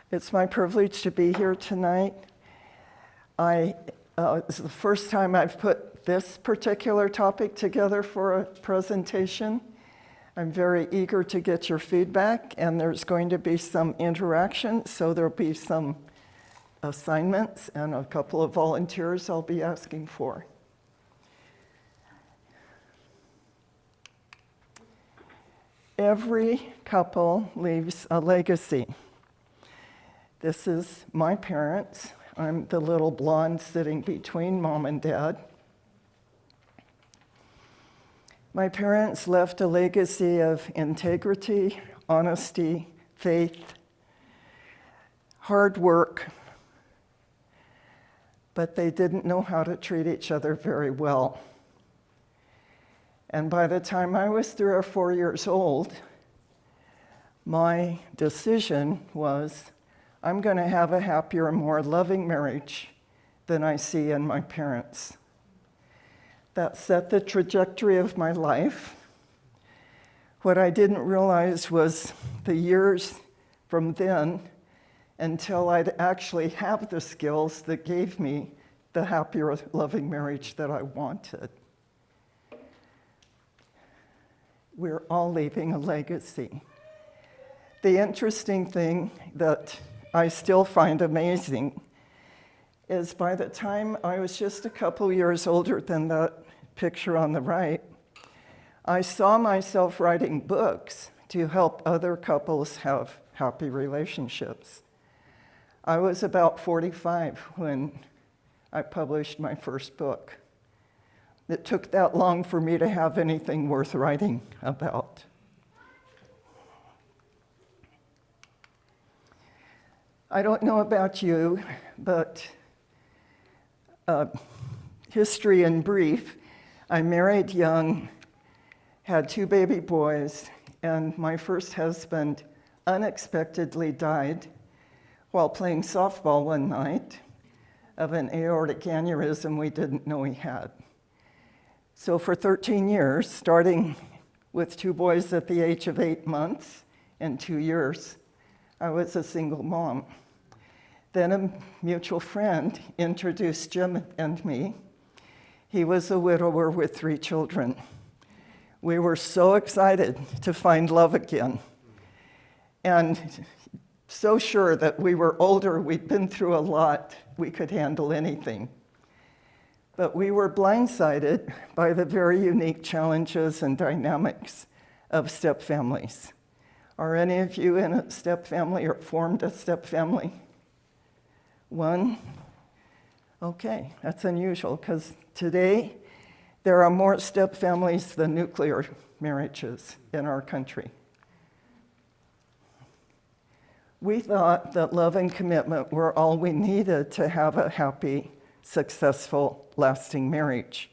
It's my privilege to be here tonight. It's the first time I've put this particular topic together for a presentation. I'm very eager to get your feedback, and there's going to be some interaction, so there'll be some assignments and a couple of volunteers I'll be asking for. Every couple leaves a legacy. This is my parents. I'm the little blonde sitting between mom and dad. My parents left a legacy of integrity, honesty, faith, hard work, but they didn't know how to treat each other very well. And by the time I was 3 or 4 years old, my decision was, I'm going to have a happier, more loving marriage than I see in my parents. That set the trajectory of my life. What I didn't realize was the years from then until I'd actually have the skills that gave me the happier, loving marriage that I wanted. We're all leaving a legacy. The interesting thing that I still find amazing is by the time I was just a couple years older than that picture on the right, I saw myself writing books to help other couples have happy relationships. I was about 45 when I published my first book. It took that long for me to have anything worth writing about. I don't know about you, but history in brief, I married young, had 2 baby boys, and my first husband unexpectedly died while playing softball one night of an aortic aneurysm we didn't know he had. So for 13 years, starting with 2 boys at the age of 8 months and 2 years, I was a single mom. Then a mutual friend introduced Jim and me. He was a widower with 3 children. We were so excited to find love again, and so sure that we were older, we'd been through a lot, we could handle anything. But we were blindsided by the very unique challenges and dynamics of stepfamilies. Are any of you in a stepfamily or formed a stepfamily? One? Okay, that's unusual because today there are more stepfamilies than nuclear marriages in our country. We thought that love and commitment were all we needed to have a happy, successful, lasting marriage.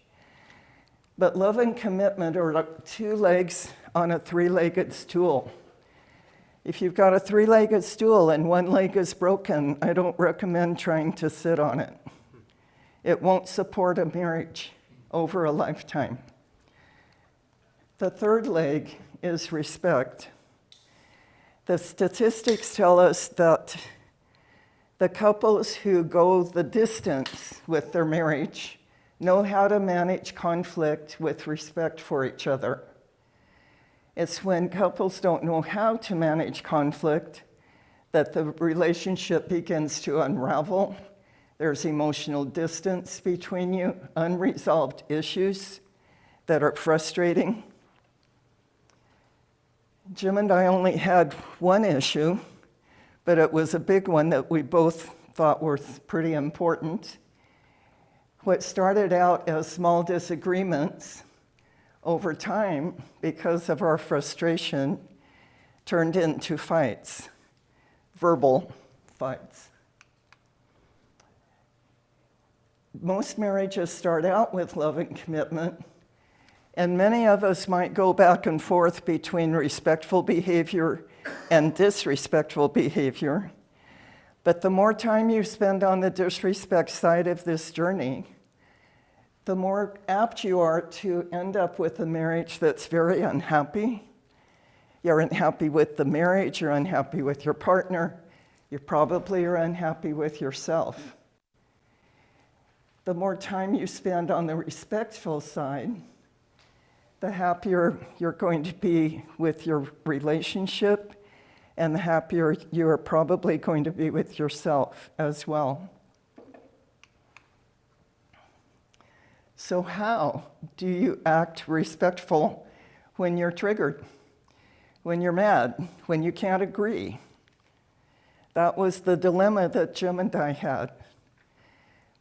But love and commitment are like 2 legs on a 3-legged stool. If you've got a 3-legged stool and 1 leg is broken, I don't recommend trying to sit on it. It won't support a marriage over a lifetime. The 3rd leg is respect. The statistics tell us that the couples who go the distance with their marriage know how to manage conflict with respect for each other. It's when couples don't know how to manage conflict that the relationship begins to unravel. There's emotional distance between you, unresolved issues that are frustrating. Jim and I only had 1 issue, but it was a big one that we both thought was pretty important. What started out as small disagreements over time, because of our frustration, turned into fights, verbal fights. Most marriages start out with love and commitment, and many of us might go back and forth between respectful behavior and disrespectful behavior. But the more time you spend on the disrespect side of this journey, the more apt you are to end up with a marriage that's very unhappy. You're unhappy with the marriage, you're unhappy with your partner, You probably are unhappy with yourself. The more time you spend on the respectful side, the happier you're going to be with your relationship, and the happier you are probably going to be with yourself as well. So how do you act respectful when you're triggered, when you're mad, when you can't agree? That was the dilemma that Jim and I had.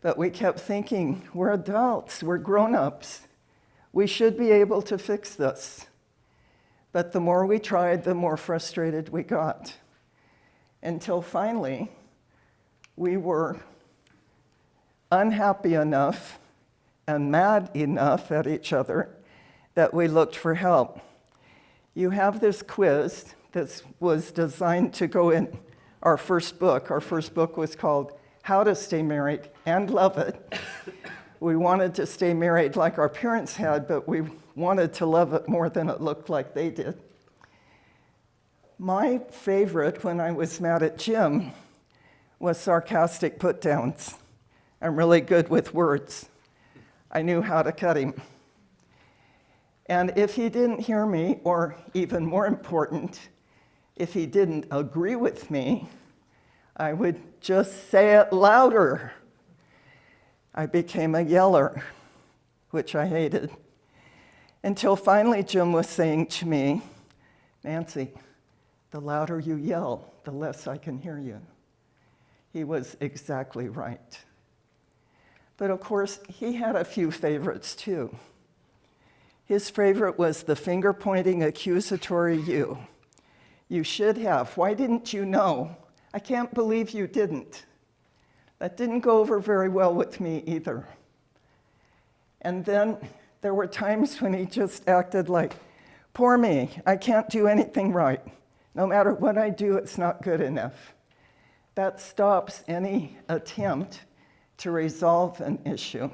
But we kept thinking, we're adults, we're grown-ups. We should be able to fix this. But the more we tried, the more frustrated we got. Until finally, we were unhappy enough and mad enough at each other that we looked for help. You have this quiz that was designed to go in our first book. Our first book was called How to Stay Married and Love It. We wanted to stay married like our parents had, but we wanted to love it more than it looked like they did. My favorite when I was mad at Jim was sarcastic put-downs. I'm really good with words. I knew how to cut him. And if he didn't hear me, or even more important, if he didn't agree with me, I would just say it louder. I became a yeller, which I hated. Until finally Jim was saying to me, Nancy, the louder you yell, the less I can hear you. He was exactly right. But of course, he had a few favorites too. His favorite was the finger-pointing, accusatory you. You should have. Why didn't you know? I can't believe you didn't. That didn't go over very well with me either. And then there were times when he just acted like, poor me, I can't do anything right. No matter what I do, it's not good enough. That stops any attempt to resolve an issue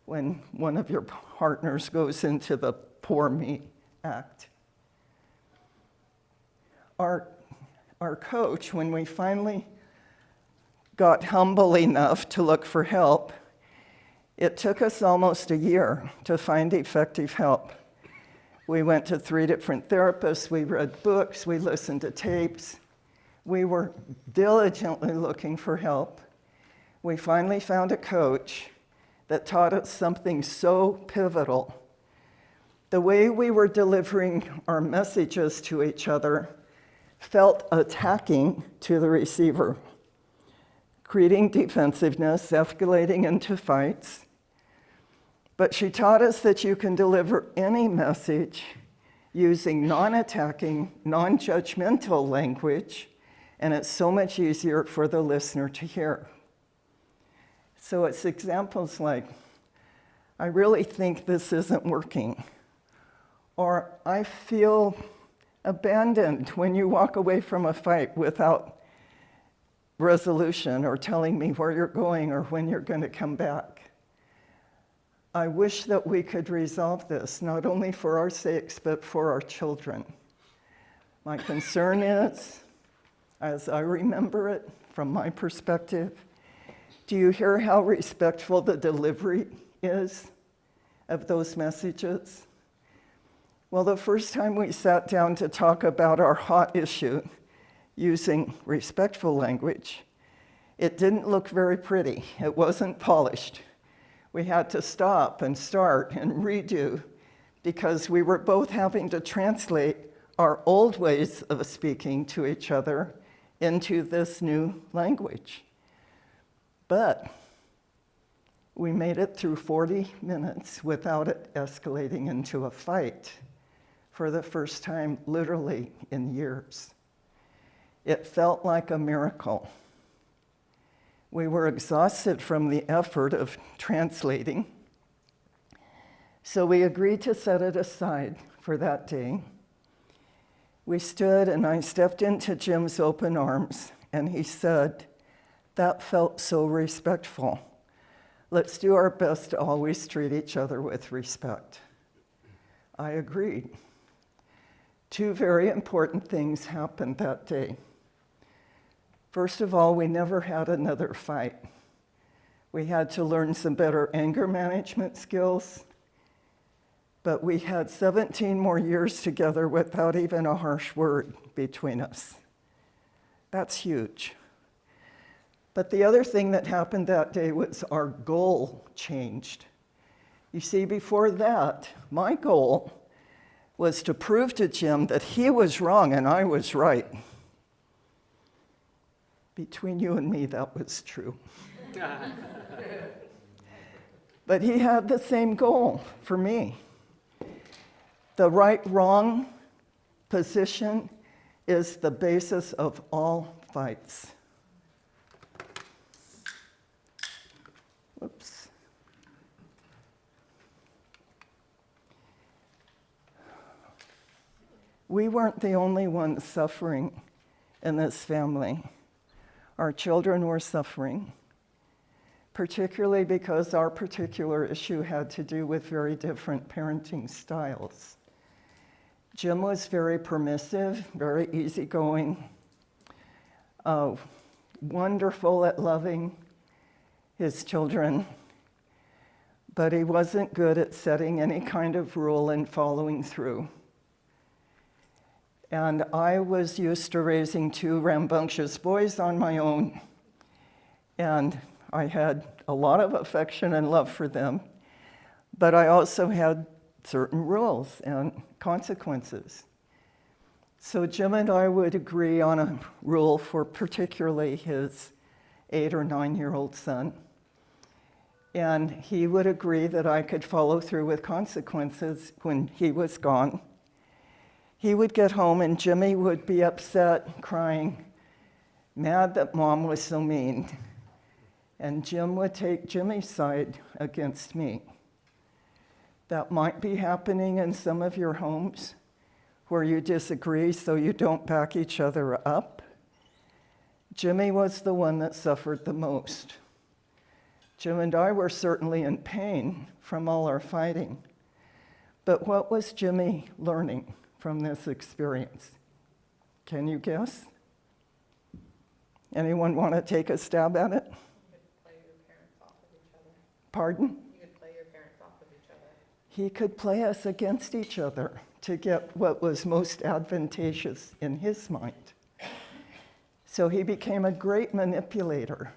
when one of your partners goes into the poor me act. Our coach, when we finally got humble enough to look for help, it took us almost a year to find effective help. We went to 3 different therapists, we read books, we listened to tapes. We were diligently looking for help. We finally found a coach that taught us something so pivotal. The way we were delivering our messages to each other felt attacking to the receiver, creating defensiveness, escalating into fights. But she taught us that you can deliver any message using non-attacking, non-judgmental language, and it's so much easier for the listener to hear. So it's examples like, I really think this isn't working, or I feel abandoned when you walk away from a fight without resolution or telling me where you're going or when you're going to come back. I wish that we could resolve this, not only for our sakes, but for our children. My concern is, as I remember it from my perspective, do you hear how respectful the delivery is of those messages? Well, the first time we sat down to talk about our hot issue using respectful language, it didn't look very pretty. It wasn't polished. We had to stop and start and redo because we were both having to translate our old ways of speaking to each other into this new language. But we made it through 40 minutes without it escalating into a fight for the first time, literally, in years. It felt like a miracle. We were exhausted from the effort of translating, so we agreed to set it aside for that day. We stood and I stepped into Jim's open arms, and he said, "That felt so respectful. Let's do our best to always treat each other with respect." I agreed. 2 very important things happened that day. First of all, we never had another fight. We had to learn some better anger management skills, but we had 17 more years together without even a harsh word between us. That's huge. But the other thing that happened that day was our goal changed. You see, before that, my goal was to prove to Jim that he was wrong and I was right. Between you and me, that was true. But he had the same goal for me. The right-wrong position is the basis of all fights. Whoops. We weren't the only ones suffering in this family. Our children were suffering, particularly because our particular issue had to do with very different parenting styles. Jim was very permissive, very easygoing, wonderful at loving his children, but he wasn't good at setting any kind of rule and following through. And I was used to raising two rambunctious boys on my own, and I had a lot of affection and love for them, but I also had certain rules and consequences. So Jim and I would agree on a rule for particularly his 8 or 9-year-old son, and he would agree that I could follow through with consequences when he was gone. He would get home and Jimmy would be upset, crying, mad that Mom was so mean. And Jim would take Jimmy's side against me. That might be happening in some of your homes where you disagree so you don't back each other up. Jimmy was the one that suffered the most. Jim and I were certainly in pain from all our fighting. But what was Jimmy learning from this experience? Can you guess? Anyone want to take a stab at it? You could play your parents off of each other. Pardon? You could play your parents off of each other. He could play us against each other to get what was most advantageous in his mind. So he became a great manipulator,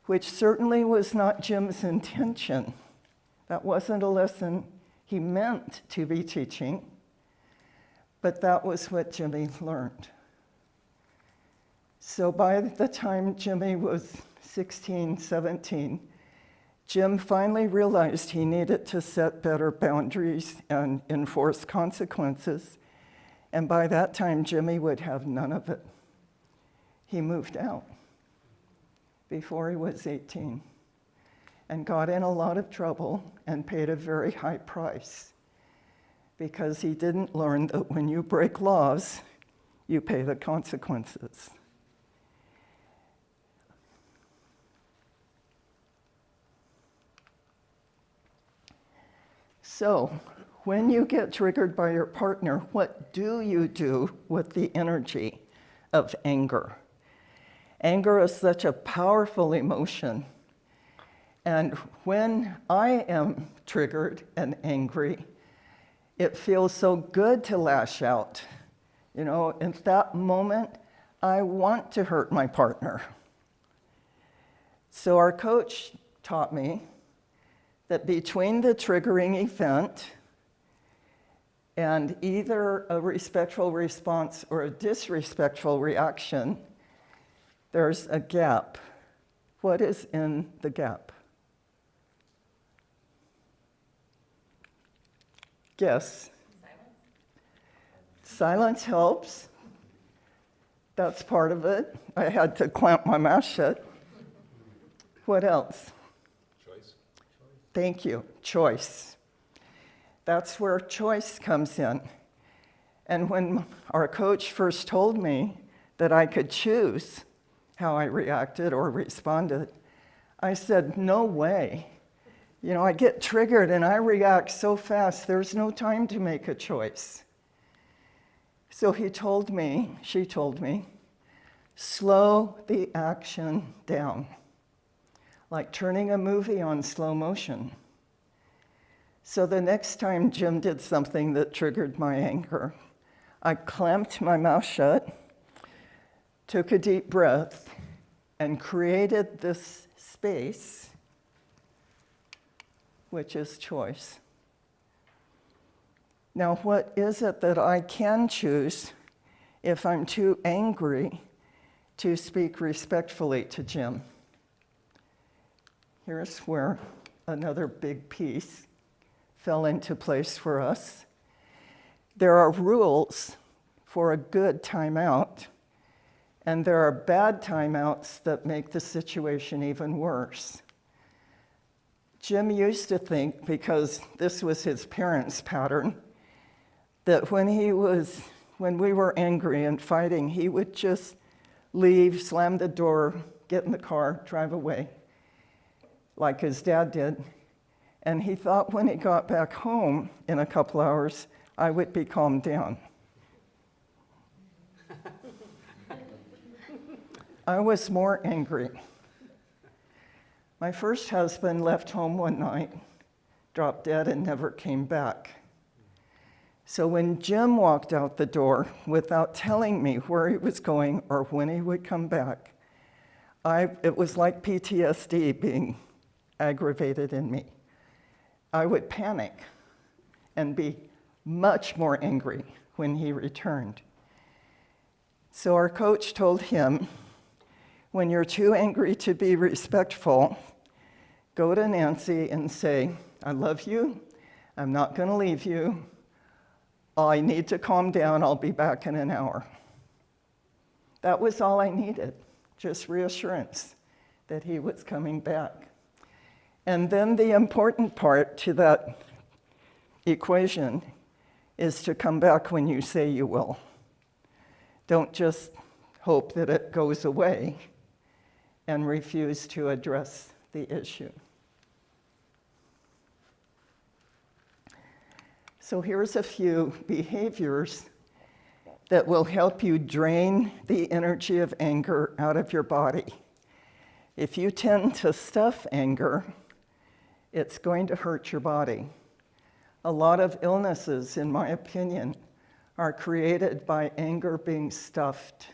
which certainly was not Jim's intention. That wasn't a lesson he meant to be teaching. But that was what Jimmy learned. So by the time Jimmy was 16, 17, Jim finally realized he needed to set better boundaries and enforce consequences. And by that time, Jimmy would have none of it. He moved out before he was 18 and got in a lot of trouble and paid a very high price, because he didn't learn that when you break laws, you pay the consequences. So, when you get triggered by your partner, what do you do with the energy of anger? Anger is such a powerful emotion. And when I am triggered and angry, it feels so good to lash out. You know, in that moment, I want to hurt my partner. So our coach taught me that between the triggering event and either a respectful response or a disrespectful reaction, there's a gap. What is in the gap? Guess. Silence helps. That's part of it. I had to clamp my mouth shut. What else? Choice. Thank you. Choice. That's where choice comes in. And when our coach first told me that I could choose how I reacted or responded, I said, no way. You know, I get triggered and I react so fast, there's no time to make a choice. So she told me, slow the action down, like turning a movie on slow motion. So the next time Jim did something that triggered my anger, I clamped my mouth shut, took a deep breath, and created this space, which is choice. Now, what is it that I can choose if I'm too angry to speak respectfully to Jim? Here's where another big piece fell into place for us. There are rules for a good timeout, and there are bad timeouts that make the situation even worse. Jim used to think, because this was his parents' pattern, that when we were angry and fighting, he would just leave, slam the door, get in the car, drive away, like his dad did. And he thought when he got back home in a couple hours, I would be calmed down. I was more angry. My first husband left home one night, dropped dead, and never came back. So when Jim walked out the door without telling me where he was going or when he would come back, it was like PTSD being aggravated in me. I would panic and be much more angry when he returned. So our coach told him, when you're too angry to be respectful, go to Nancy and say, I love you, I'm not going to leave you, I need to calm down, I'll be back in an hour. That was all I needed, just reassurance that he was coming back. And then the important part to that equation is to come back when you say you will. Don't just hope that it goes away and refuse to address the issue. So here's a few behaviors that will help you drain the energy of anger out of your body. If you tend to stuff anger, it's going to hurt your body. A lot of illnesses, in my opinion, are created by anger being stuffed.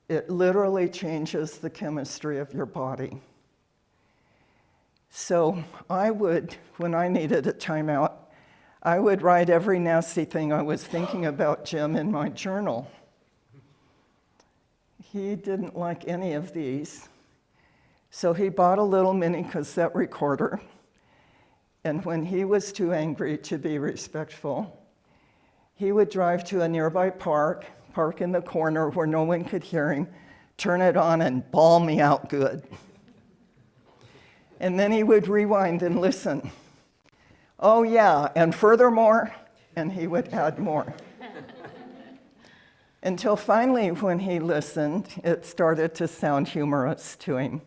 It literally changes the chemistry of your body. So I would, when I needed a timeout, I would write every nasty thing I was thinking about Jim in my journal. He didn't like any of these. So he bought a little mini cassette recorder, and when he was too angry to be respectful, he would drive to a nearby park in the corner where no one could hear him, turn it on, and bawl me out good. And then he would rewind and listen. Oh yeah, and furthermore, and he would add more. Until finally, when he listened, it started to sound humorous to him.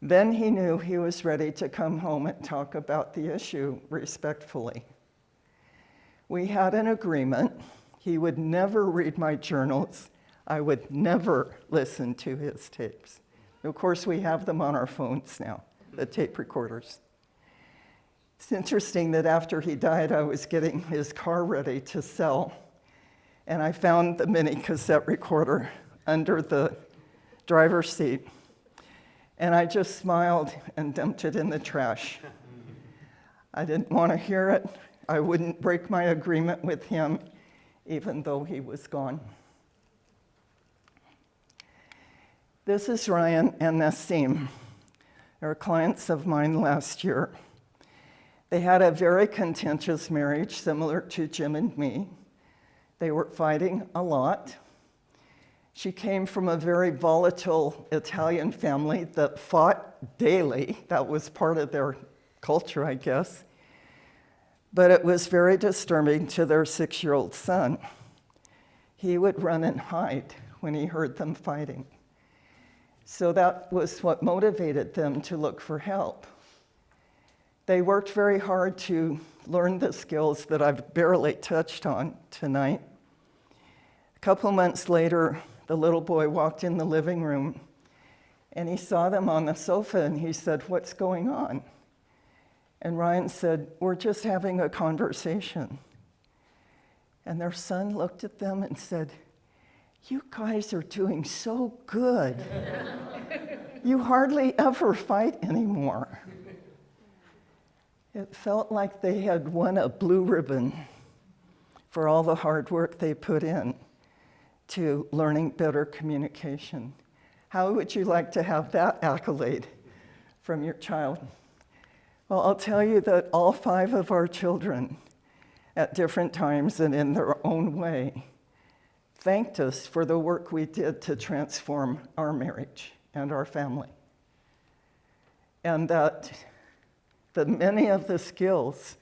Then he knew he was ready to come home and talk about the issue respectfully. We had an agreement. He would never read my journals. I would never listen to his tapes. Of course, we have them on our phones now, the tape recorders. It's interesting that after he died, I was getting his car ready to sell, and I found the mini cassette recorder under the driver's seat, and I just smiled and dumped it in the trash. I didn't want to hear it. I wouldn't break my agreement with him, even though he was gone. This is Ryan and Nassim. They were clients of mine last year. They had a very contentious marriage, similar to Jim and me. They were fighting a lot. She came from a very volatile Italian family that fought daily. That was part of their culture, I guess. But it was very disturbing to their 6-year-old son. He would run and hide when he heard them fighting. So that was what motivated them to look for help. They worked very hard to learn the skills that I've barely touched on tonight. A couple months later, the little boy walked in the living room and he saw them on the sofa and he said, "What's going on?" And Ryan said, "We're just having a conversation." And their son looked at them and said, "You guys are doing so good. You hardly ever fight anymore." It felt like they had won a blue ribbon for all the hard work they put in to learning better communication. How would you like to have that accolade from your child? Well, I'll tell you that all 5 of our children, at different times and in their own way, thanked us for the work we did to transform our marriage and our family. And that many of the skills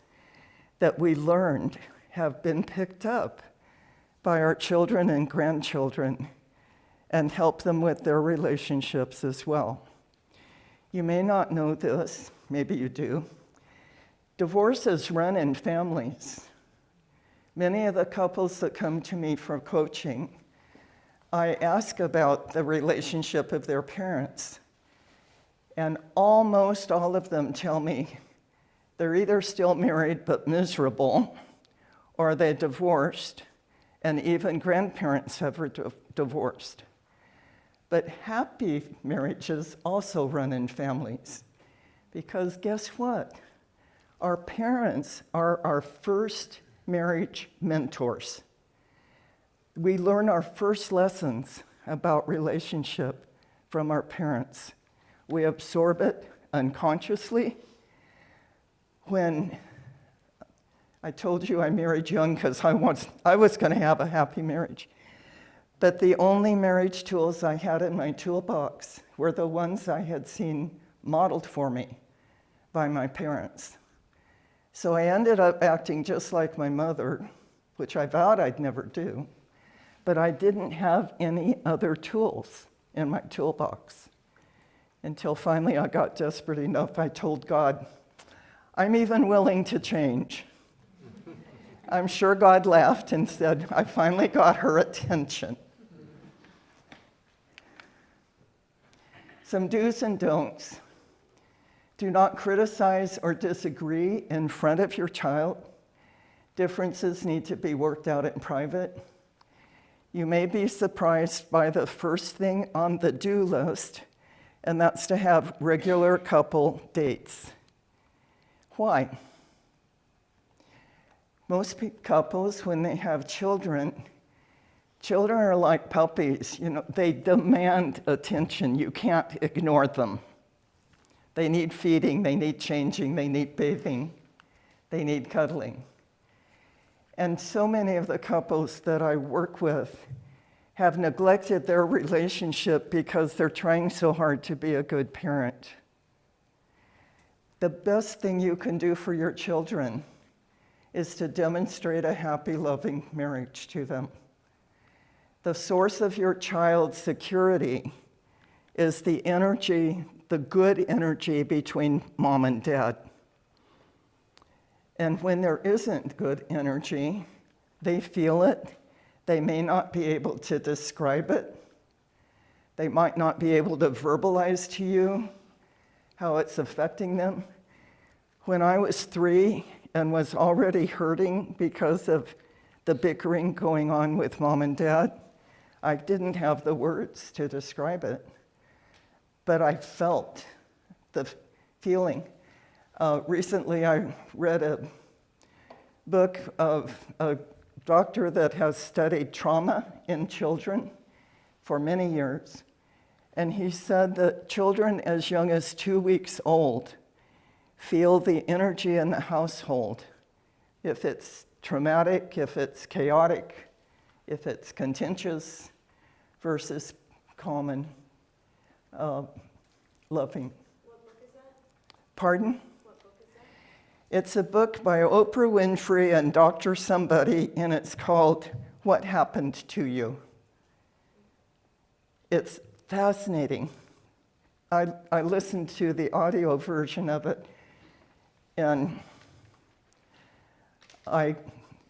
that we learned have been picked up by our children and grandchildren and help them with their relationships as well. You may not know this, maybe you do. Divorces run in families. Many of the couples that come to me for coaching, I ask about the relationship of their parents. And almost all of them tell me they're either still married but miserable, or they divorced, and even grandparents have divorced. But happy marriages also run in families. Because guess what? Our parents are our first marriage mentors. We learn our first lessons about relationship from our parents. We absorb it unconsciously. When I told you I married young because I was going to have a happy marriage, but the only marriage tools I had in my toolbox were the ones I had seen modeled for me by my parents. So I ended up acting just like my mother, which I vowed I'd never do, but I didn't have any other tools in my toolbox. Until finally I got desperate enough, I told God, "I'm even willing to change." I'm sure God laughed and said, "I finally got her attention." Some do's and don'ts. Do not criticize or disagree in front of your child. Differences need to be worked out in private. You may be surprised by the first thing on the do list, and that's to have regular couple dates. Why? Most couples, when they have children are like puppies. They demand attention. You can't ignore them. They need feeding, they need changing, they need bathing, they need cuddling. And so many of the couples that I work with have neglected their relationship because they're trying so hard to be a good parent. The best thing you can do for your children is to demonstrate a happy, loving marriage to them. The source of your child's security is the energy, the good energy between mom and dad. And when there isn't good energy, they feel it. They may not be able to describe it. They might not be able to verbalize to you how it's affecting them. When I was 3 and was already hurting because of the bickering going on with mom and dad, I didn't have the words to describe it, but I felt the feeling. Recently, I read a book of a doctor that has studied trauma in children for many years, and he said that children as young as 2 weeks old feel the energy in the household, if it's traumatic, if it's chaotic, if it's contentious, versus calm and loving. What book is that? Pardon? What book is that? It's a book by Oprah Winfrey and Dr. Somebody, and it's called What Happened to You. It's fascinating. I listened to the audio version of it, and I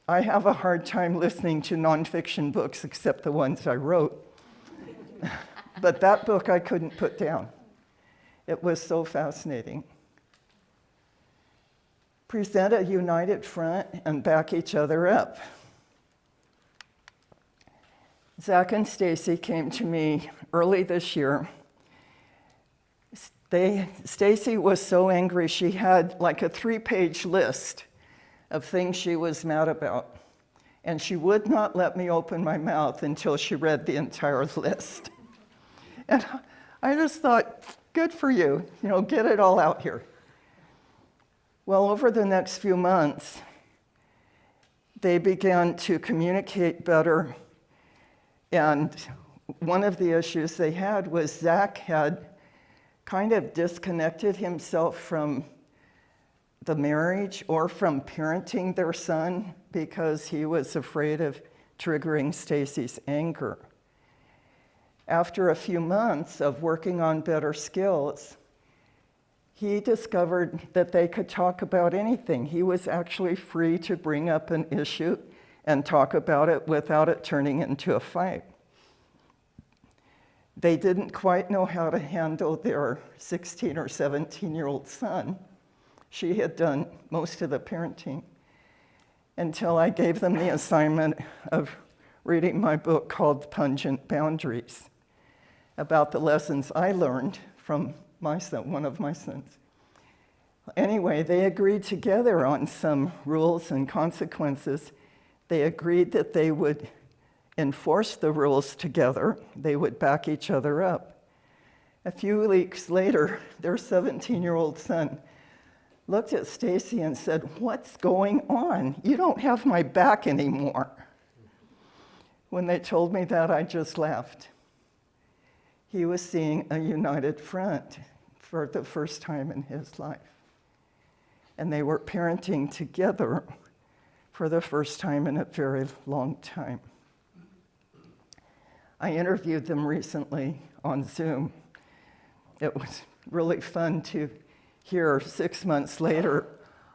have a hard time listening to nonfiction books except the ones I wrote. But that book I couldn't put down. It was so fascinating. Present a united front and back each other up. Zach and Stacy came to me early this year. Stacy was so angry, she had like a 3-page list of things she was mad about. And she would not let me open my mouth until she read the entire list. And I just thought, good for you, get it all out here. Well, over the next few months, they began to communicate better. And one of the issues they had was Zach had kind of disconnected himself from the marriage or from parenting their son because he was afraid of triggering Stacy's anger. After a few months of working on better skills, he discovered that they could talk about anything. He was actually free to bring up an issue and talk about it without it turning into a fight. They didn't quite know how to handle their 16 or 17-year-old son. She had done most of the parenting until I gave them the assignment of reading my book called Pungent Boundaries, about the lessons I learned from my son, one of my sons. Anyway, they agreed together on some rules and consequences. They agreed that they would enforce the rules together. They would back each other up. A few weeks later, their 17-year-old son looked at Stacy and said, "What's going on? You don't have my back anymore." When they told me that, I just laughed. He was seeing a united front for the first time in his life. And they were parenting together for the first time in a very long time. I interviewed them recently on Zoom. It was really fun to hear 6 months later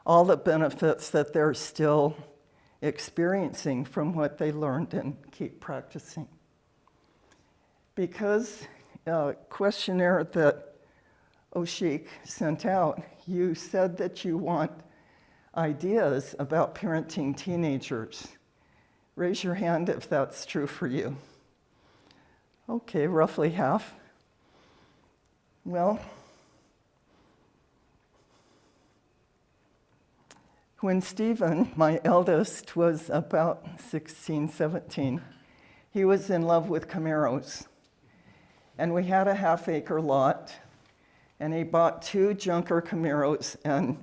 all the benefits that they're still experiencing from what they learned and keep practicing. Because a questionnaire that Oshik sent out, you said that you want ideas about parenting teenagers. Raise your hand if that's true for you. Okay, roughly half. Well, when Stephen, my eldest, was about 16, 17, he was in love with Camaros. And we had a half-acre lot, and he bought 2 junker Camaros and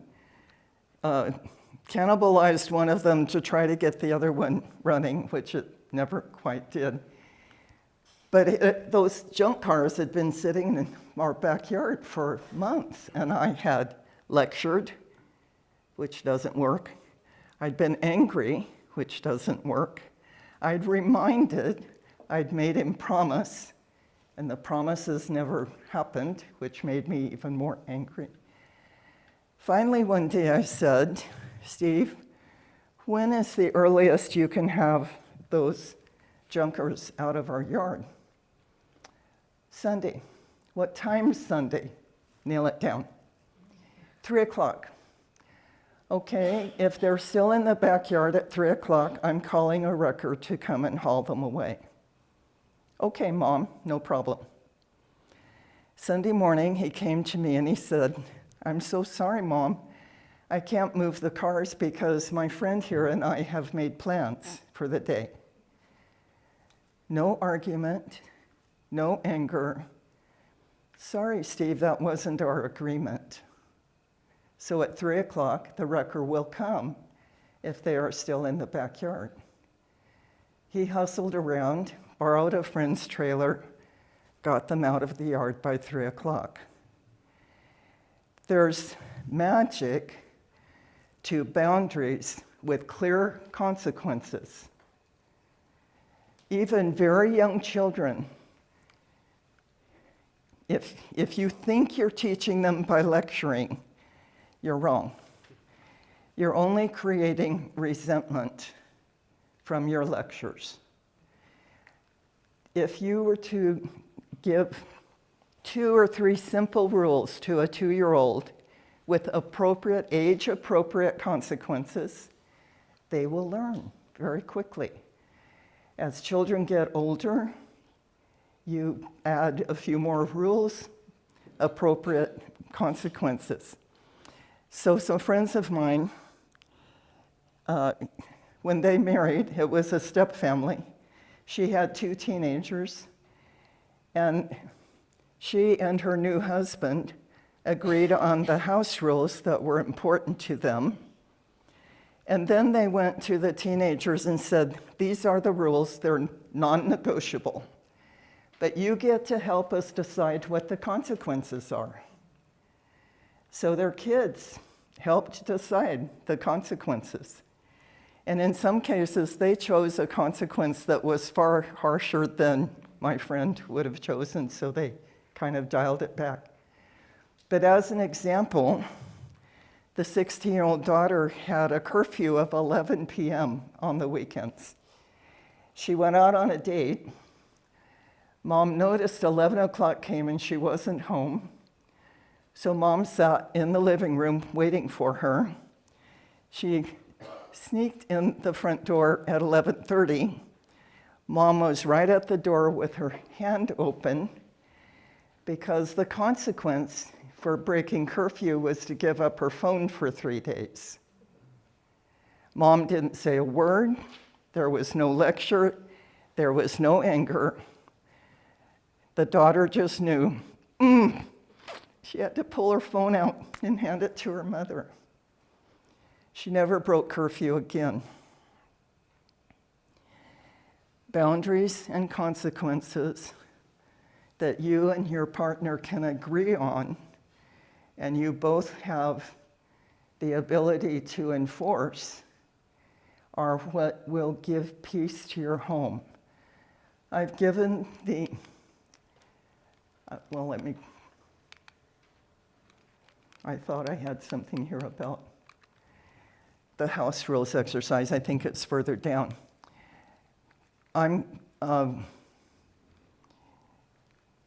cannibalized one of them to try to get the other one running, which it never quite did. But those junk cars had been sitting in our backyard for months, and I had lectured, which doesn't work. I'd been angry, which doesn't work. I'd reminded, I'd made him promise, and the promises never happened, which made me even more angry. Finally, one day I said, "Steve, when is the earliest you can have those junkers out of our yard?" "Sunday." "What time Sunday?" "Nail it down." 3 o'clock. "Okay, if they're still in the backyard at 3 o'clock, I'm calling a wrecker to come and haul them away." "Okay, Mom, no problem." Sunday morning, he came to me and he said, "I'm so sorry, Mom. I can't move the cars because my friend here and I have made plans for the day." No argument, no anger. "Sorry, Steve, that wasn't our agreement. So at 3 o'clock, the wrecker will come if they are still in the backyard." He hustled around, borrowed a friend's trailer, got them out of the yard by 3 o'clock. There's magic to boundaries with clear consequences. Even very young children, if you think you're teaching them by lecturing, you're wrong. You're only creating resentment from your lectures. If you were to give 2 or 3 simple rules to a 2-year-old with appropriate, age-appropriate consequences, they will learn very quickly. As children get older, you add a few more rules, appropriate consequences. So some friends of mine, when they married, it was a step family. She had 2 teenagers, and she and her new husband agreed on the house rules that were important to them. And then they went to the teenagers and said, these are the rules, they're non-negotiable. But you get to help us decide what the consequences are. So their kids helped decide the consequences. And in some cases, they chose a consequence that was far harsher than my friend would have chosen, so they kind of dialed it back. But as an example, the 16-year-old daughter had a curfew of 11 p.m. on the weekends. She went out on a date. Mom noticed 11 o'clock came and she wasn't home. So Mom sat in the living room waiting for her. She sneaked in the front door at 11:30. Mom was right at the door with her hand open because the consequence for breaking curfew was to give up her phone for 3 days. Mom didn't say a word. There was no lecture. There was no anger. The daughter just knew. She had to pull her phone out and hand it to her mother. She never broke curfew again. Boundaries and consequences that you and your partner can agree on, and you both have the ability to enforce, are what will give peace to your home. I've given the, I thought I had something here about the house rules exercise. I think it's further down.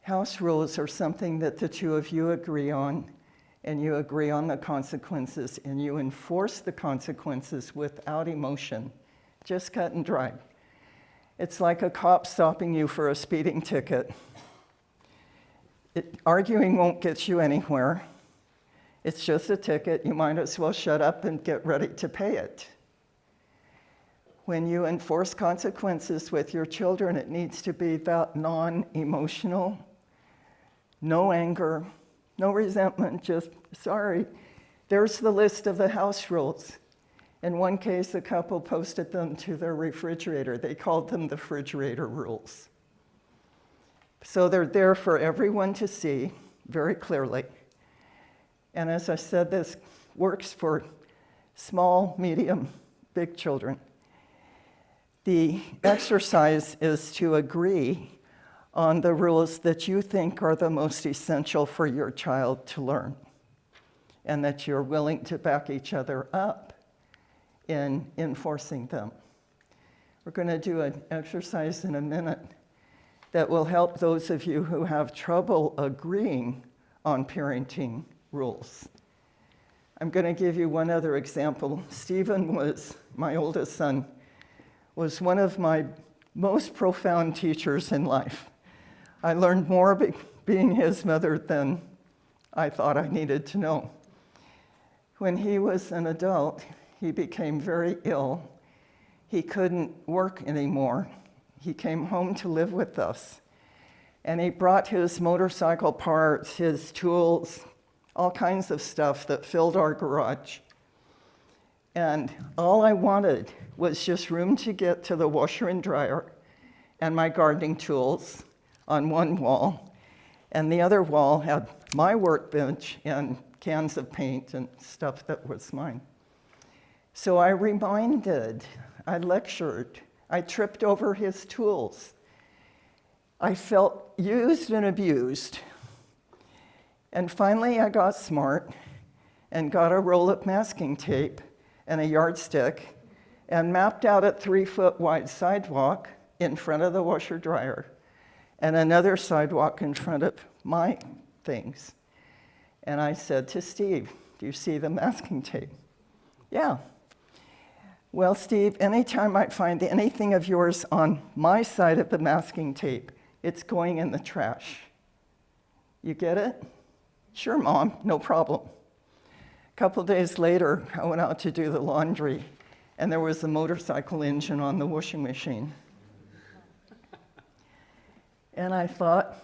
House rules are something that the 2 of you agree on, and you agree on the consequences, and you enforce the consequences without emotion, just cut and dry. It's like a cop stopping you for a speeding ticket. Arguing won't get you anywhere. It's just a ticket. You might as well shut up and get ready to pay it. When you enforce consequences with your children, it needs to be that non-emotional, no anger, no resentment, just sorry. There's the list of the house rules. In one case, a couple posted them to their refrigerator. They called them the refrigerator rules. So they're there for everyone to see very clearly. And as I said, this works for small, medium, big children. The exercise is to agree on the rules that you think are the most essential for your child to learn, and that you're willing to back each other up in enforcing them. We're going to do an exercise in a minute that will help those of you who have trouble agreeing on parenting rules. I'm going to give you one other example. Stephen was, my oldest son, was one of my most profound teachers in life. I learned more being his mother than I thought I needed to know. When he was an adult, he became very ill. He couldn't work anymore. He came home to live with us. And he brought his motorcycle parts, his tools, all kinds of stuff that filled our garage. And all I wanted was just room to get to the washer and dryer and my gardening tools on one wall. And the other wall had my workbench and cans of paint and stuff that was mine. So I reminded, I lectured, I tripped over his tools. I felt used and abused. And finally I got smart and got a roll of masking tape and a yardstick and mapped out a 3-foot wide sidewalk in front of the washer dryer and another sidewalk in front of my things. And I said to Steve, "Do you see the masking tape?" "Yeah." "Well, Steve, anytime I find anything of yours on my side of the masking tape, it's going in the trash. You get it?" "Sure, Mom, no problem." A couple days later, I went out to do the laundry, and there was a motorcycle engine on the washing machine. And I thought,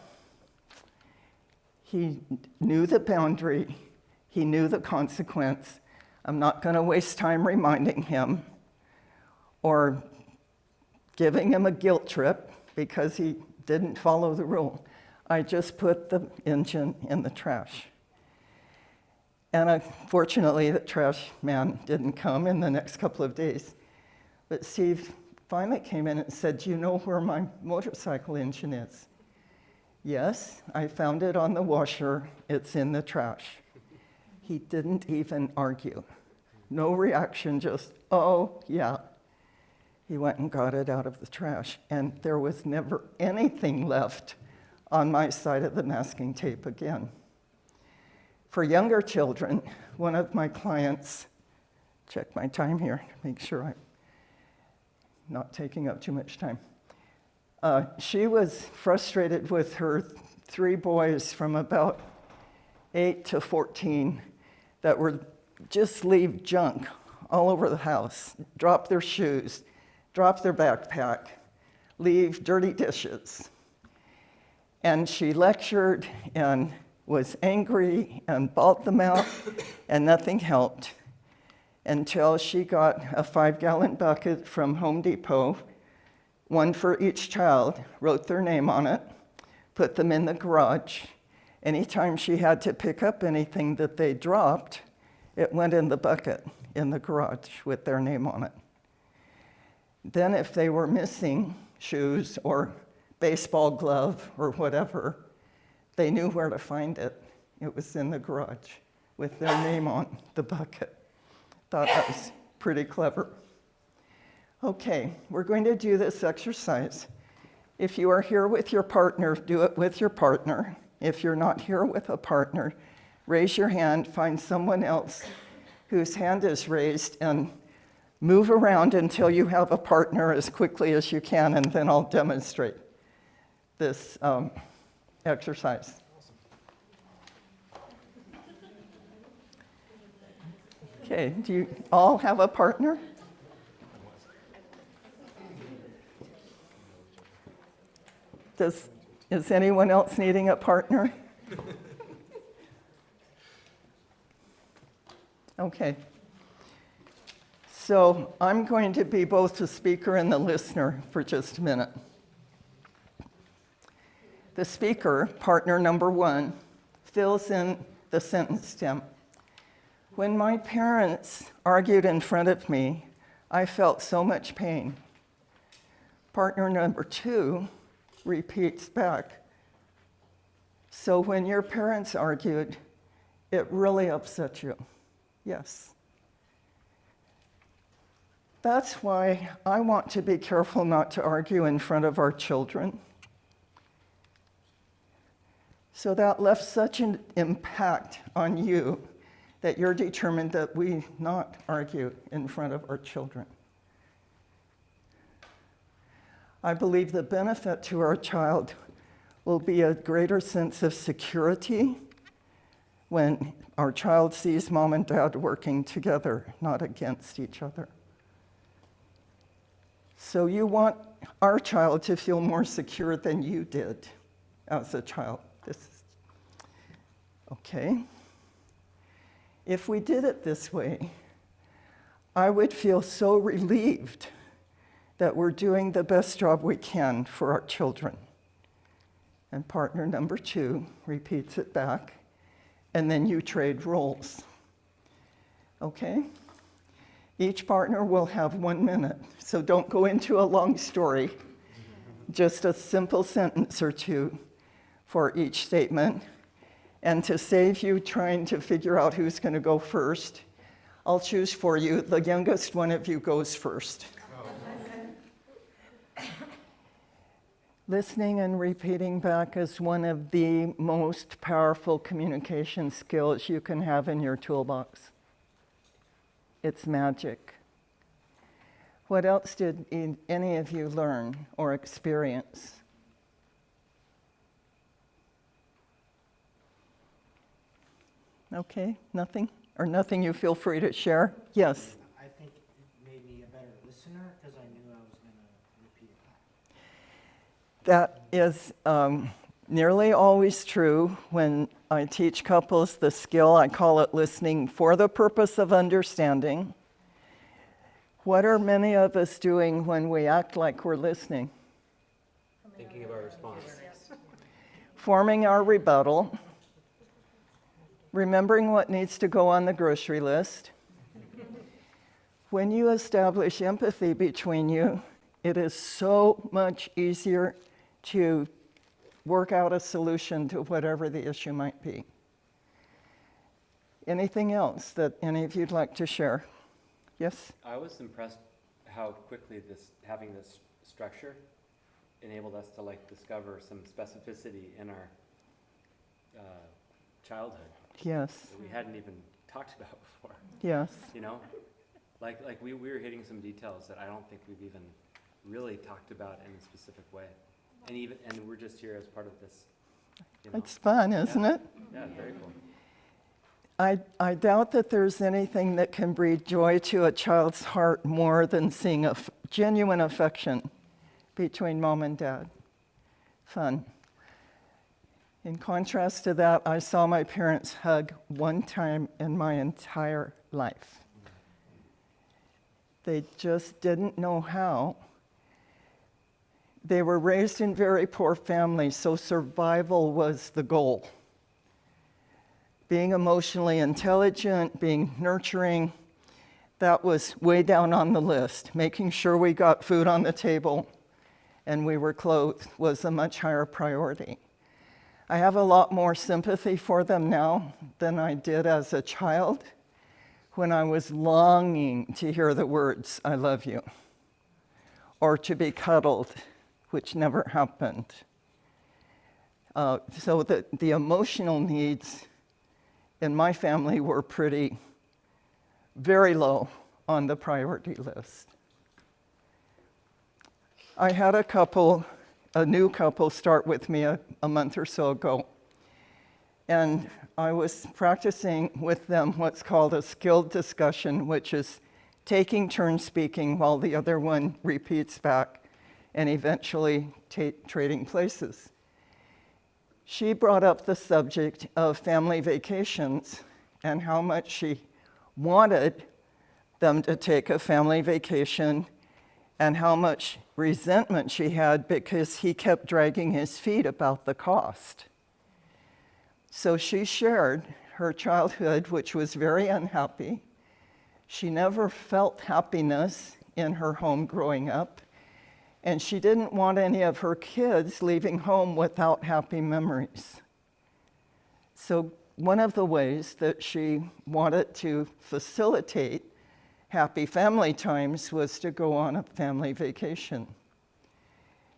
he knew the boundary, he knew the consequence. I'm not going to waste time reminding him or giving him a guilt trip because he didn't follow the rule. I just put the engine in the trash. And unfortunately, the trash man didn't come in the next couple of days. But Steve finally came in and said, "Do you know where my motorcycle engine is?" "Yes, I found it on the washer. It's in the trash." He didn't even argue. No reaction, just, "Oh, yeah." He went and got it out of the trash, and there was never anything left on my side of the masking tape again. For younger children, one of my clients, check my time here to make sure I'm not taking up too much time. She was frustrated with her 3 boys from about 8 to 14 that were just leave junk all over the house, drop their shoes, drop their backpack, leave dirty dishes. And she lectured and was angry and bawled them out, and nothing helped until she got a 5-gallon bucket from Home Depot, one for each child, wrote their name on it, put them in the garage. Anytime she had to pick up anything that they dropped, it went in the bucket in the garage with their name on it. Then if they were missing shoes or baseball glove or whatever, they knew where to find it. It was in the garage with their name on the bucket. Thought that was pretty clever. Okay, we're going to do this exercise. If you are here with your partner, do it with your partner. If you're not here with a partner, raise your hand, find someone else whose hand is raised, and move around until you have a partner as quickly as you can, and then I'll demonstrate this exercise. Okay, do you all have a partner? Is anyone else needing a partner? Okay. So I'm going to be both the speaker and the listener for just a minute. The speaker, partner number 1, fills in the sentence stem. When my parents argued in front of me, I felt so much pain. Partner number 2 repeats back. So when your parents argued, it really upset you. Yes. That's why I want to be careful not to argue in front of our children. So that left such an impact on you that you're determined that we not argue in front of our children. I believe the benefit to our child will be a greater sense of security when our child sees mom and dad working together, not against each other. So you want our child to feel more secure than you did as a child. Okay. If we did it this way, I would feel so relieved that we're doing the best job we can for our children. And partner number 2 repeats it back, and then you trade roles. Okay? Each partner will have 1 minute, so don't go into a long story. Just a simple sentence or 2 for each statement. And to save you trying to figure out who's going to go first, I'll choose for you. The youngest one of you goes first. Listening and repeating back is one of the most powerful communication skills you can have in your toolbox. It's magic. What else did any of you learn or experience? Okay, nothing? Or nothing you feel free to share? Yes. I think it made me a better listener because I knew I was going to repeat it. That is nearly always true when I teach couples the skill. I call it listening for the purpose of understanding. What are many of us doing when we act like we're listening? Thinking of our response. Forming our rebuttal, remembering what needs to go on the grocery list. When you establish empathy between you, it is so much easier to work out a solution to whatever the issue might be. Anything else that any of you'd like to share? Yes? I was impressed how quickly having this structure enabled us to discover some specificity in our childhood Yes. that we hadn't even talked about before. Yes. You know, like we were hitting some details that I don't think we've even really talked about in a specific way, and we're just here as part of this. You know. It's fun, isn't it? Yeah, very cool. I doubt that there's anything that can breed joy to a child's heart more than seeing a genuine affection between mom and dad. Fun. In contrast to that, I saw my parents hug one time in my entire life. They just didn't know how. They were raised in very poor families, so survival was the goal. Being emotionally intelligent, being nurturing, that was way down on the list. Making sure we got food on the table and we were clothed was a much higher priority. I have a lot more sympathy for them now than I did as a child when I was longing to hear the words, "I love you," or to be cuddled, which never happened. So the emotional needs in my family were very low on the priority list. I had a new couple start with me a month or so ago. And I was practicing with them what's called a skilled discussion, which is taking turns speaking while the other one repeats back and eventually trading places. She brought up the subject of family vacations and how much she wanted them to take a family vacation and how much resentment she had because he kept dragging his feet about the cost. So she shared her childhood, which was very unhappy. She never felt happiness in her home growing up, and she didn't want any of her kids leaving home without happy memories. So one of the ways that she wanted to facilitate happy family times was to go on a family vacation.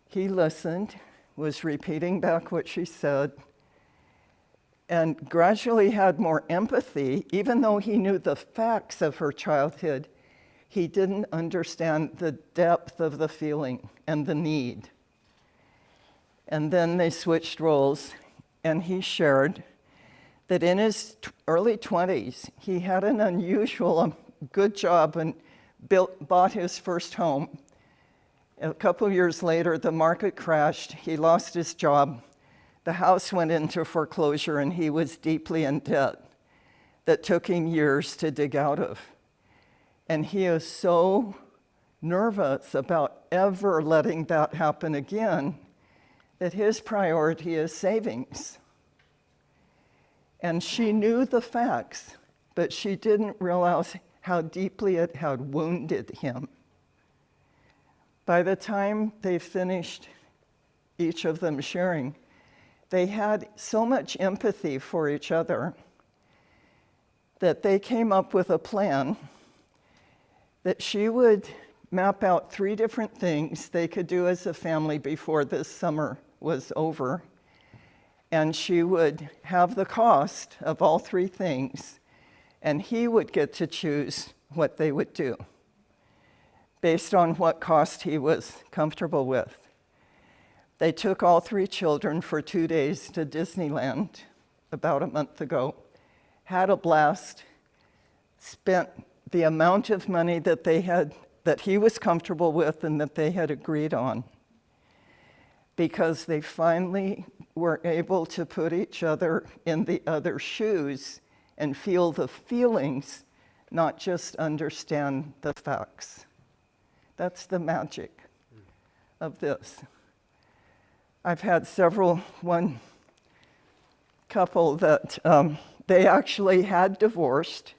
He listened, was repeating back what she said, and gradually had more empathy. Even though he knew the facts of her childhood, he didn't understand the depth of the feeling and the need. And then they switched roles, and he shared that in his early 20s, he had an unusual good job and bought his first home. A couple years later, the market crashed. He lost his job. The house went into foreclosure, and he was deeply in debt that took him years to dig out of. And he is so nervous about ever letting that happen again that his priority is savings. And she knew the facts, but she didn't realize how deeply it had wounded him. By the time they finished, each of them sharing, they had so much empathy for each other that they came up with a plan that she would map out 3 different things they could do as a family before this summer was over. And she would have the cost of all 3 things, and he would get to choose what they would do based on what cost he was comfortable with. They took all 3 children for 2 days to Disneyland about a month ago, had a blast, spent the amount of money that he was comfortable with and that they had agreed on, because they finally were able to put each other in the other's shoes and feel the feelings, not just understand the facts. That's the magic of this. I've had one couple that they actually had divorced.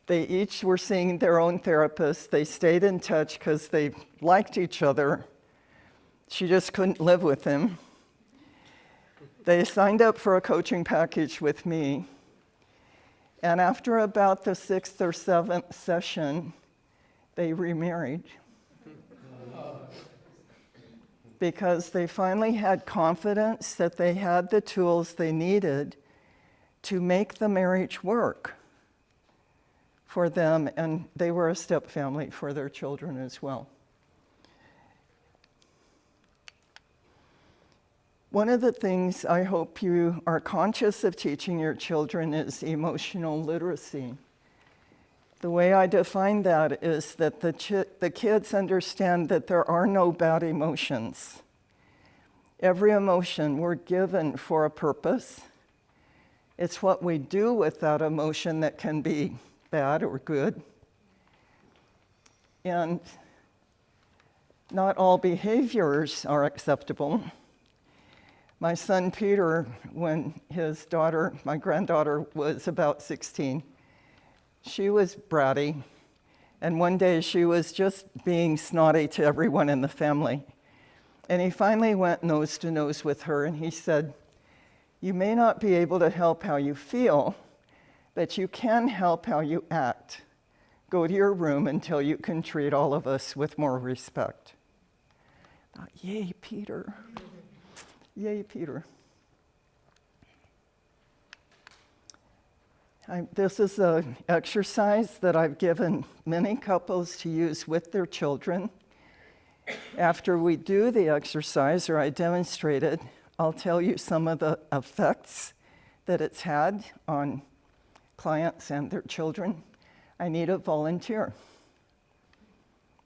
They each were seeing their own therapist. They stayed in touch because they liked each other. She just couldn't live with him. They signed up for a coaching package with me. And after about the 6th or 7th session, they remarried. Because they finally had confidence that they had the tools they needed to make the marriage work for them, and they were a step family for their children as well. One of the things I hope you are conscious of teaching your children is emotional literacy. The way I define that is that the kids understand that there are no bad emotions. Every emotion we're given for a purpose. It's what we do with that emotion that can be bad or good. And not all behaviors are acceptable. My son Peter, when my granddaughter was about 16, she was bratty, and one day she was just being snotty to everyone in the family. And he finally went nose to nose with her, and he said, "You may not be able to help how you feel, but you can help how you act. Go to your room until you can treat all of us with more respect." I thought, yay, Peter. Yay, Peter. This is an exercise that I've given many couples to use with their children. After we do the exercise, or I demonstrate it, I'll tell you some of the effects that it's had on clients and their children. I need a volunteer.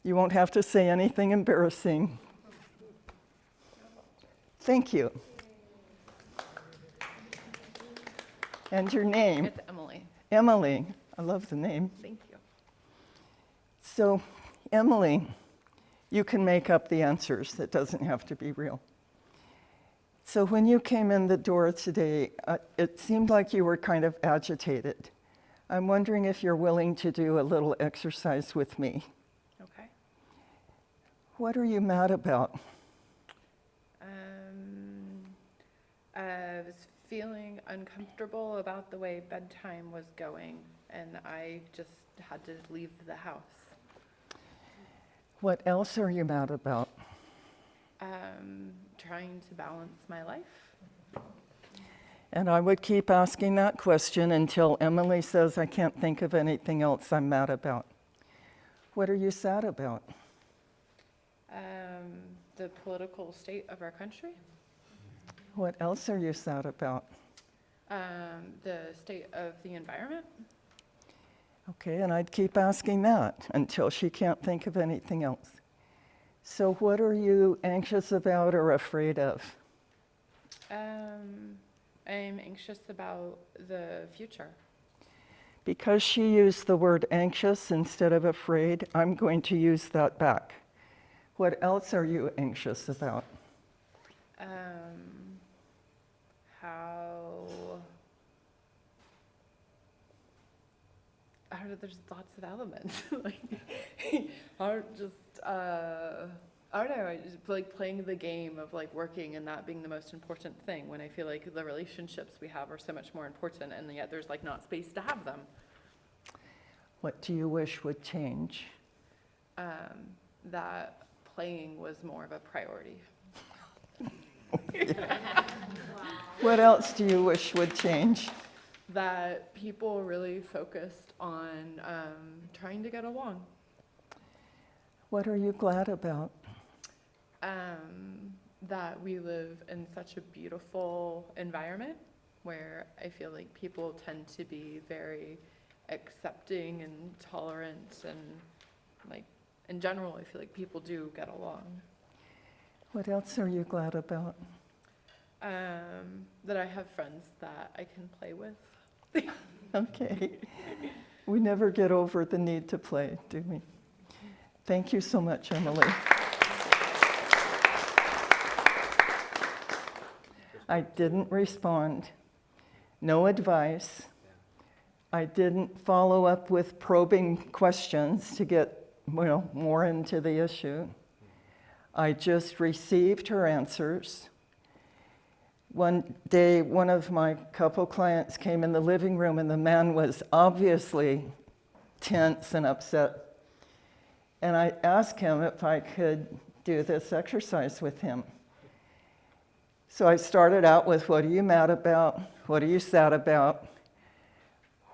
You won't have to say anything embarrassing. Thank you. And your name? It's Emily. Emily. I love the name. Thank you. So, Emily, you can make up the answers. It doesn't have to be real. So when you came in the door today, it seemed like you were kind of agitated. I'm wondering if you're willing to do a little exercise with me. Okay. What are you mad about? I was feeling uncomfortable about the way bedtime was going, and I just had to leave the house. What else are you mad about? Trying to balance my life. And I would keep asking that question until Emily says, "I can't think of anything else I'm mad about." What are you sad about? The political state of our country. What else are you sad about? The state of the environment. Okay, and I'd keep asking that until she can't think of anything else. So what are you anxious about or afraid of? I'm anxious about the future. Because she used the word anxious instead of afraid, I'm going to use that back. What else are you anxious about? There's lots of elements. I don't know, I just like playing the game of like working and that being the most important thing, when I feel like the relationships we have are so much more important, and yet there's like not space to have them. What do you wish would change? that playing was more of a priority. What else do you wish would change? That people really focused on trying to get along. What are you glad about? That we live in such a beautiful environment where I feel like people tend to be very accepting and tolerant, and like in general I feel like people do get along. What else are you glad about? That I have friends that I can play with. Okay. We never get over the need to play, do we? Thank you so much, Emily. I didn't respond. No advice. I didn't follow up with probing questions to get, more into the issue. I just received her answers. One day, one of my couple clients came in the living room, and the man was obviously tense and upset. And I asked him if I could do this exercise with him. So I started out with, what are you mad about? What are you sad about?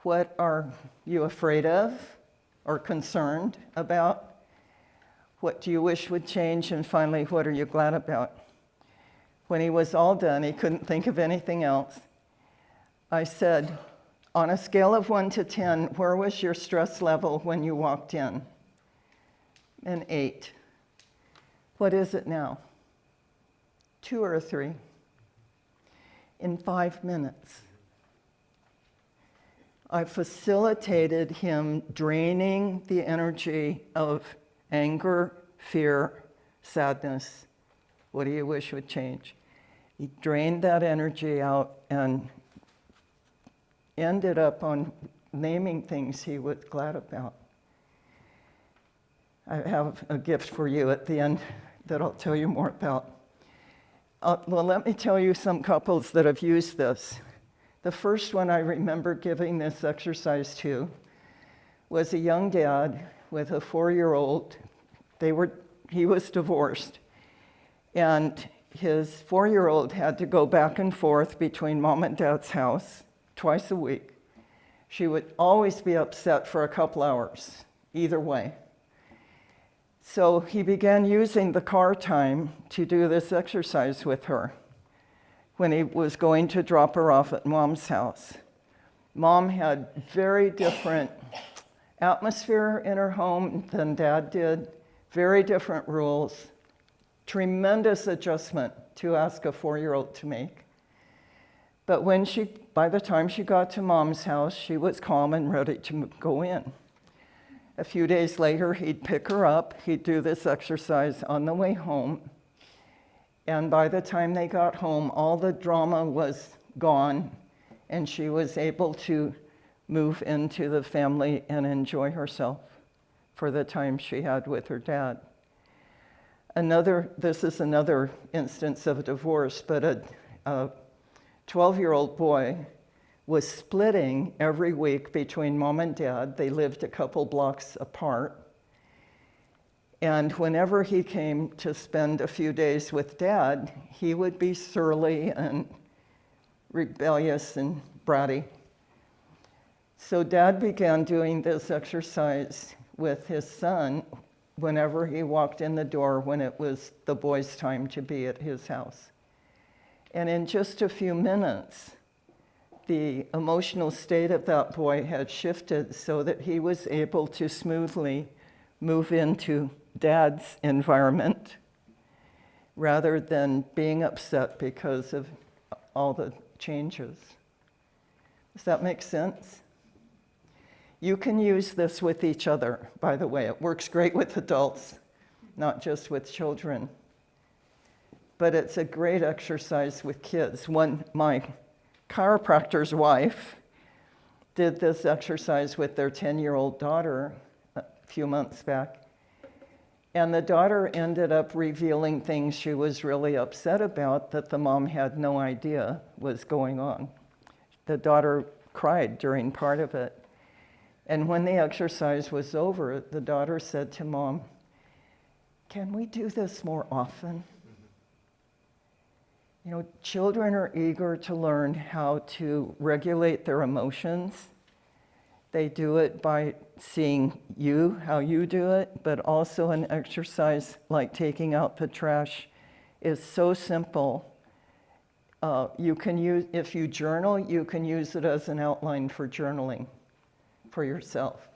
What are you afraid of or concerned about? What do you wish would change? And finally, what are you glad about? When he was all done, he couldn't think of anything else. I said, on a scale of 1 to 10, where was your stress level when you walked in? An 8. What is it now? 2 or 3? In 5 minutes, I facilitated him draining the energy of anger, fear, sadness. What do you wish would change? He drained that energy out and ended up on naming things he was glad about. I have a gift for you at the end that I'll tell you more about. Well, let me tell you some couples that have used this. The first one I remember giving this exercise to was a young dad with a 4-year-old. He was divorced, and his 4-year-old had to go back and forth between mom and dad's house twice a week. She would always be upset for a couple hours, either way. So he began using the car time to do this exercise with her when he was going to drop her off at mom's house. Mom had very different atmosphere in her home than dad did, very different rules, tremendous adjustment to ask a 4-year-old to make. But by the time she got to mom's house, she was calm and ready to go in. A few days later, he'd pick her up, he'd do this exercise on the way home, and by the time they got home, all the drama was gone, and she was able to move into the family and enjoy herself for the time she had with her dad. This is another instance of a divorce, but a 12-year-old boy was splitting every week between mom and dad. They lived a couple blocks apart. And whenever he came to spend a few days with dad, he would be surly and rebellious and bratty. So dad began doing this exercise with his son whenever he walked in the door when it was the boy's time to be at his house. And in just a few minutes, the emotional state of that boy had shifted so that he was able to smoothly move into dad's environment rather than being upset because of all the changes. Does that make sense? You can use this with each other, by the way. It works great with adults, not just with children. But it's a great exercise with kids. My chiropractor's wife did this exercise with their 10-year-old daughter a few months back. And the daughter ended up revealing things she was really upset about that the mom had no idea was going on. The daughter cried during part of it. And when the exercise was over, the daughter said to Mom, "Can we do this more often?" You know, children are eager to learn how to regulate their emotions. They do it by seeing you, how you do it, but also an exercise like taking out the trash is so simple. You can use, if you journal, you can use it as an outline for journaling for yourself.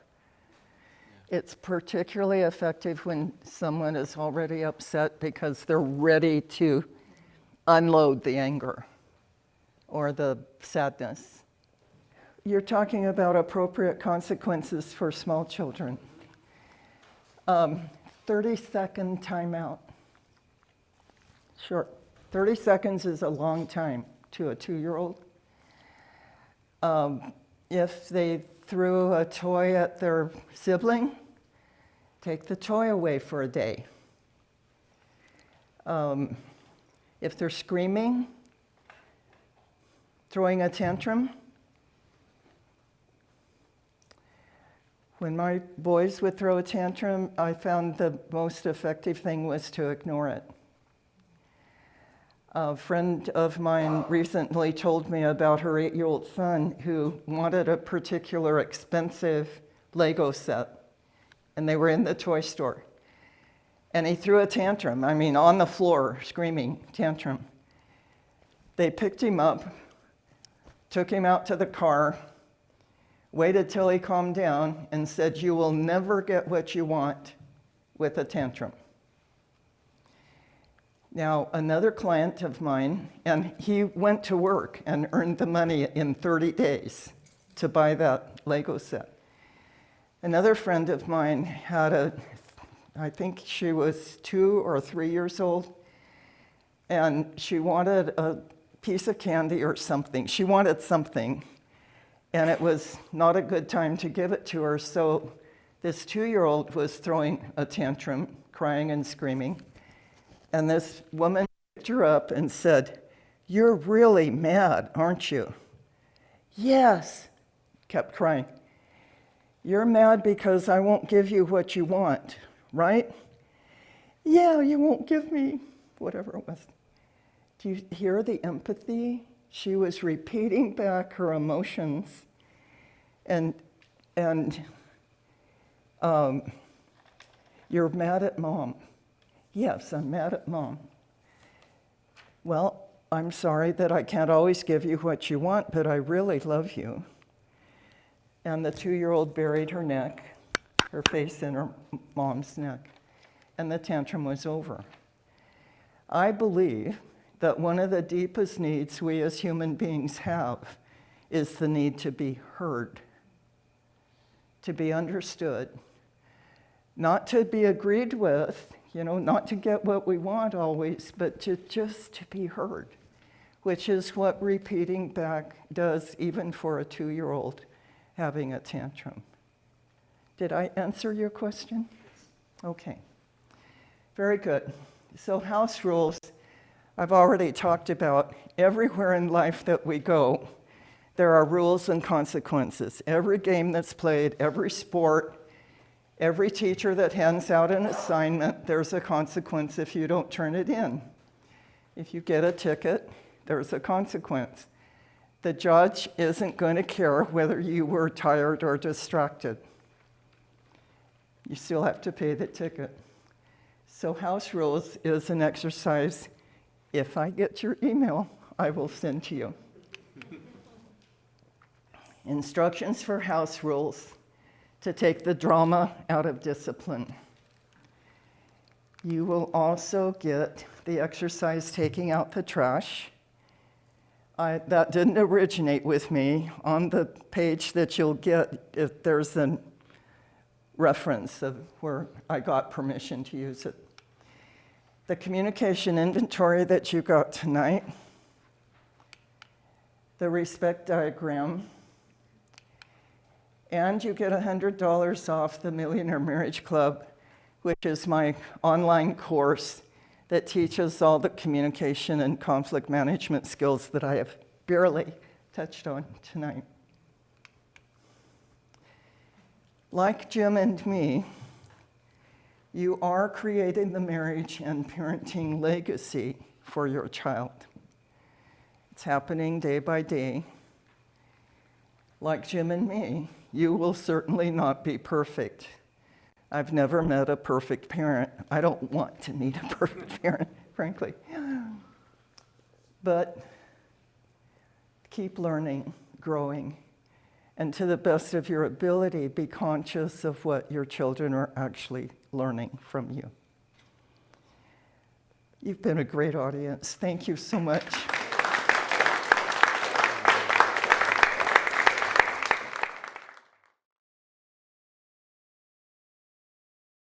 It's particularly effective when someone is already upset because they're ready to unload the anger or the sadness. You're talking about appropriate consequences for small children. 30-second timeout. Sure, 30 seconds is a long time to a 2-year-old. If they threw a toy at their sibling, take the toy away for a day. If they're screaming, throwing a tantrum. When my boys would throw a tantrum, I found the most effective thing was to ignore it. A friend of mine recently told me about her 8-year-old son who wanted a particular expensive Lego set, and they were in the toy store. And he threw a tantrum, on the floor, screaming, tantrum. They picked him up, took him out to the car, waited till he calmed down, and said, "You will never get what you want with a tantrum." Now, another client of mine, and he went to work and earned the money in 30 days to buy that Lego set. Another friend of mine had I think she was 2 or 3 years old, and she wanted a piece of candy or something. She wanted something, and it was not a good time to give it to her, so this 2-year-old was throwing a tantrum, crying and screaming, and this woman picked her up and said, "You're really mad, aren't you?" "Yes," kept crying. "You're mad because I won't give you what you want, right?" "Yeah, you won't give me," whatever it was. Do you hear the empathy? She was repeating back her emotions, and "You're mad at Mom." "Yes, I'm mad at Mom." "Well, I'm sorry that I can't always give you what you want, but I really love you." And the 2-year-old buried her neck, her face in her mom's neck, and the tantrum was over. I believe that one of the deepest needs we as human beings have is the need to be heard, to be understood, not to be agreed with, not to get what we want always, but just to be heard, which is what repeating back does even for a 2-year-old having a tantrum. Did I answer your question? Okay. Very good. So house rules, I've already talked about. Everywhere in life that we go, there are rules and consequences. Every game that's played, every sport, every teacher that hands out an assignment, there's a consequence if you don't turn it in. If you get a ticket, there's a consequence. The judge isn't going to care whether you were tired or distracted. You still have to pay the ticket. So house rules is an exercise. If I get your email, I will send to you. Instructions for house rules to take the drama out of discipline. You will also get the exercise taking out the trash. That didn't originate with me. On the page that you'll get, if there's a reference of where I got permission to use it. The communication inventory that you got tonight, the respect diagram, and you get $100 off the Millionaire Marriage Club, which is my online course that teaches all the communication and conflict management skills that I have barely touched on tonight. Like Jim and me, you are creating the marriage and parenting legacy for your child. It's happening day by day. Like Jim and me, you will certainly not be perfect. I've never met a perfect parent. I don't want to meet a perfect parent, frankly. But keep learning, growing, and to the best of your ability, be conscious of what your children are actually learning from you. You've been a great audience. Thank you so much.